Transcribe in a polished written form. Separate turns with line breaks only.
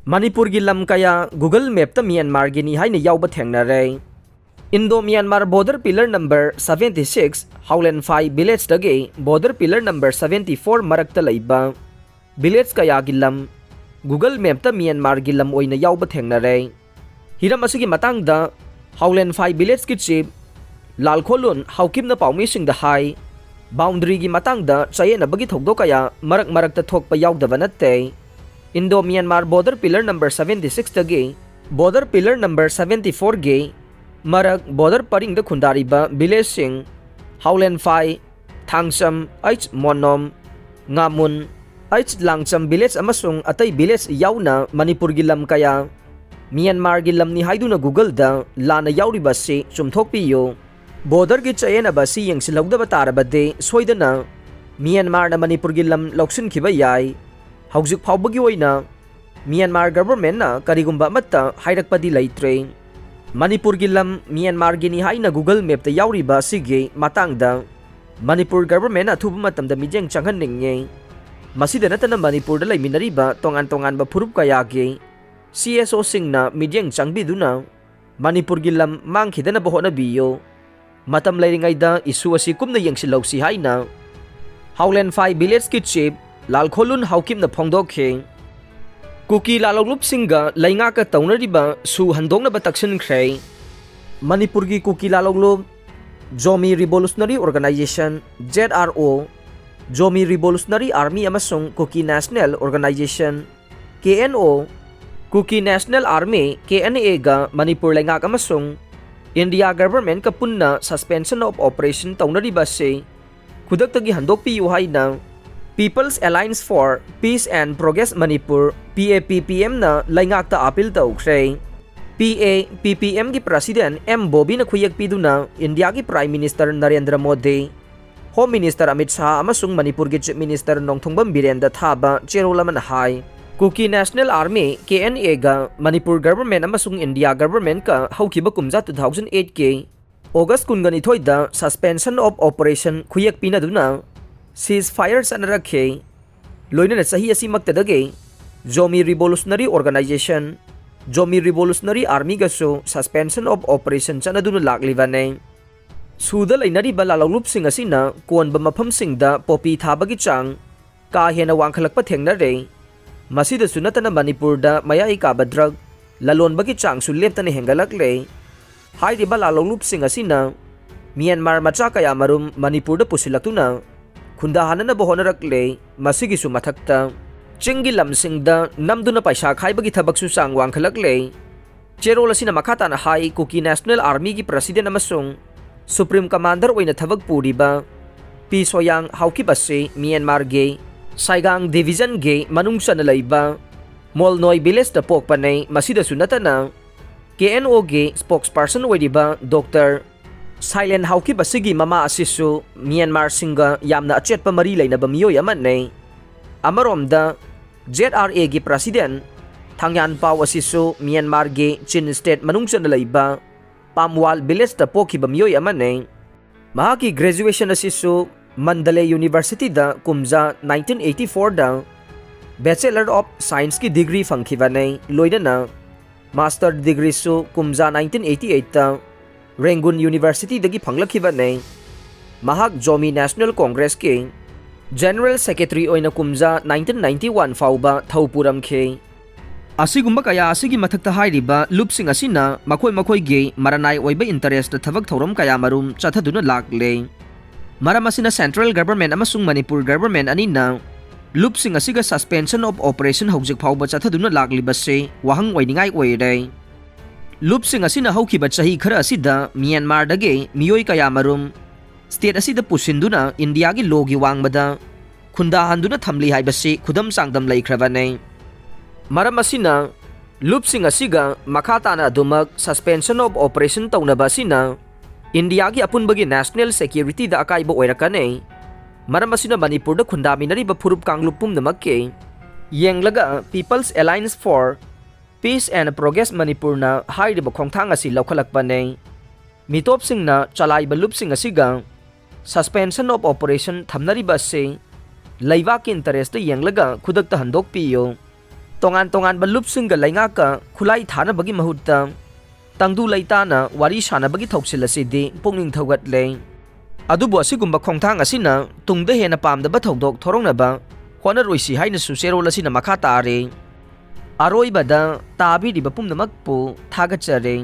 मणिपुर की लम कया गूगल मैप म्यांमार की निहाई याव थेंगनरे Indo Myanmar border pillar number 76 Haulen 5 village दगे बॉर्डर पिलर नंबर 74 मरक्त लैबा विलेज कया की लम गूगल मैप म्यांमार की लम ओइना याव थेंगनरे हिरम असगी मतंग दा हाउलेन 5 विलेज की चीफ लालखोलुन हाउकिम पाउमी सिंह हाई बाउंड्री की मतंग दा चयेनबगी थोकदो कया मरक मरक थोकप यावदब नत्ते Indo Myanmar border pillar number 76 दगे बॉर्डर पिलर नंबर 74 गे मरक बॉर्डर परिंग द खुंदारिबा विलेज सिंह हाउलेन 5 थांगसम एच मोनोम ngamun एच लांगसम विलेज अमसुंग अतई विलेज यावना मणिपुर की लम कया म्यांमार की लमनी हाइदुना गूगल दा लाना यावरिबा से चुमथोकपियो बॉर्डर की चयेनबसी यंगसिलौदब तारबदे सोइदना म्यांमार ना मणिपुर की लम लौसिनखिबा याई हौजिक फाउबगी ओइना म्यांमार गवर्नमेंट ना करिगुंबा अमत्ता हाइरकपदी लैत्रे मणिपुर की लम म्यांमार की निहाइना गूगल मैप ता यावरिबा सिगे मातांगदा मणिपुर गवर्नमेंट अथुब मतमदा मिजेंग चंगहन्निंगे मसिदा नतना मणिपुर दा लैमिनरिबा तोंगान तोंगानबा फुरुप कयागे CSO सिंगना मिजेंग चंगबिदुना मणिपुर की लम मांगखिदना बहोनबियो मतम लैरिंगाइदा इशू असि कुमना यंगसिलौसी हाइना हाउलेन 5 विलेज की चीफ लालखोलुन हाउकिम फोंदोखे कुकी लालौलुप सिंगा लैंगा का तौनरिबा सु हंदोंगनबा तक्सिनख्रे मणिपुर की कुकी लालौलुप Zomi revolutionary organisation ZRO Zomi revolutionary army अमसुंग Kuki national organisation KNO Kuki national army KNA गा मणिपुर लैंगा अमसुंग इंडिया गवर्नमेंट का पुन्ना सस्पेंशन ऑफ ऑपरेशन तौनरिबा से खुदक्तगी हंदोकपियु हाइना people's alliance for peace and progress Manipur PAPPM ना लैंगाकता अपील तौख्रे PAPPM की प्रेसिडेंट M बॉबी ना खुयक पीदुना इंडिया की prime minister Narendra Modi home minister Amit Shah अमसुंग मणिपुर की चीफ मिनिस्टर नोंगथोंगबम बिरेन दा थाबा चेरोलमन हाई कुकी नेशनल आर्मी KNA गा मणिपुर गवर्नमेंट अमसुंग इंडिया गवर्नमेंट का हौखिबा कुमजा 2008 के अगस्त कुनगनिथोई दा सस्पेंशन ऑफ ऑपरेशन खुयक पीनदुना सीज फायर सनरखे लोइनना सही असिमक्तदगे Zomi revolutionary organisation Zomi revolutionary army गसो सस्पेंशन ऑफ ऑपरेशन चनदुना लाक्लिबाने सुदा लैनरिबा लालौलुपसिंग असिना कोनबा मफमसिंगदा पोपी थाबगी चांग का हेना वांखलकपा थेंगनरे मसीदसु नतना मणिपुरदा मयाई काबा ड्रग ललोनबगी चांगसु लेप्तने हेंगलकले हाइरिबा लालौलुपसिंग असिना म्यांमार मचा कया मरुम मणिपुरदा पुसिलक्तुना खुंदाहानना बहोनरकले मसिगिसु मथक्ता चिंगी लमसिंगदा नमदुना पैसा खाइबगी थबकसु चांग वांखलकले चेरोल असिना मखाताना हाई कुकी नेशनल आर्मी की प्रेसिडेंट अमसुंग सुप्रीम कमांडर ओइना थबक पुरिबा पी सोयांग हाउकिबसे म्यांमार गे साइगांग डिवीजन गे मनुंगसन लैबा मोलनोय विलेज दा पोकपने मसिदसु नतना KNO गे स्पोक्सपर्सन ओइरिबा डॉक्टर साइलेंट हाउकिबसिगी ममा असिसु म्यांमार सिंगा यामना अचेतपा मरी लैनबा मियोय अमने अमरोमदा ZRA गी प्रेसिडेंट थांगयान पाव असिसु म्यांमार गे चिन स्टेट मनुंगसन लैबा पामवाल विलेज दा पोखिबा मियोय अमने महाकी ग्रेजुएशन असिसु मंडले यूनिवर्सिटी दा कुमजा 1984 दा बैचलर ऑफ साइंस की डिग्री फंखिबने लोइनना मास्टर डिग्री सु कुमजा 1988 दा रेंगुन यूनिवर्सिटी दगी फंगलखिबने महाक जोमी नेशनल कांग्रेस के जनरल सेक्रेटरी ओइना कुमजा 1991 फाउबा थौपुरमखे असिगुम्बा कया असिगी मथक्ता हाइरिबा लुपसिंग असिना मखोय मखोय गे मरनाय ओइबा इंटरेस्ट थबक थौरम कया मरुम चथदुना लाक्ले मरम असिना सेंट्रल गवर्नमेंट अमसुंग मणिपुर गवर्नमेंट अनिना लुपसिंग असिगा सस्पेंशन ऑफ ऑपरेशन हौजिक फाउबा चथदुना लाक्लिबसे वाहंग ओइनिंगाय ओइरे लुपसिंग असिना हौखिबा चही खरा असिदा म्यांमार दगे मियोय कया मरुम स्टेट असिदा पुसिंदुना इंडिया की लोगी वांगबदा खुंदा हंदुना थमली हाइबसे खुदम सांगदम लैख्रबने मरम असिना लुपसिंग असिगा मखाताना दुमक सस्पेंशन ऑफ ऑपरेशन तौनबा असिना इंडिया की अपुनबगी नेशनल सिक्योरिटी दा अकाइबा ओइरकने मरम असिना मणिपुर दा खुंदामिनरिबा फुरुप कांगलुप पुमनमक्के येंगलगा people's alliance for peace and progress Manipur ना हाइरिबा खोंगथांग असि लौखलकपने मितोपसिंगना चलाइबा लुपसिंग असिगा सस्पेंशन ऑफ ऑपरेशन थमनरिबा से लैबा के इंटरेस्ट येंगलगा खुदकता हंदोकपियो ꯇꯣꯉꯥꯟ-ꯇꯣꯉꯥꯟꯕ ꯂꯨꯞꯁꯤꯡꯒ ꯂꯩꯉꯥꯛꯀ ꯈꯨꯠꯂꯥꯏ ꯊꯥꯅꯕꯒꯤ ꯃꯍꯨꯠꯇ ꯇꯪꯗꯨ ꯂꯩꯇꯥꯅ ꯋꯥꯔꯤ ꯁꯥꯟꯅꯕꯒꯤ ꯊꯧꯁꯤꯜ ꯑꯁꯤꯗꯤ ꯄꯨꯛꯅꯤꯡ ꯊꯧꯒꯠꯂꯦ꯫ ꯑꯗꯨꯕꯨ ꯑꯁꯤꯒꯨꯝꯕ ꯈꯣꯡꯊꯥꯡ ꯑꯁꯤꯅ ꯇꯨꯡꯗ ꯍꯦꯟꯅ ꯄꯥꯝꯗꯕ ꯊꯧꯗꯣꯛ ꯊꯣꯔꯛꯅꯕ ꯍꯣꯠꯅꯔꯣꯏꯁꯤ ꯍꯥꯏꯅꯁꯨ ꯆꯦꯔꯣꯜ ꯑꯁꯤꯅ ꯃꯈꯥ ꯇꯥꯔꯦ꯫ ꯑꯔꯣꯏꯕꯗ ꯇꯥꯕꯤꯔꯤꯕ ꯄꯨꯝꯅꯃꯛꯄꯨ ꯊꯥꯒꯠꯆꯔꯤ꯫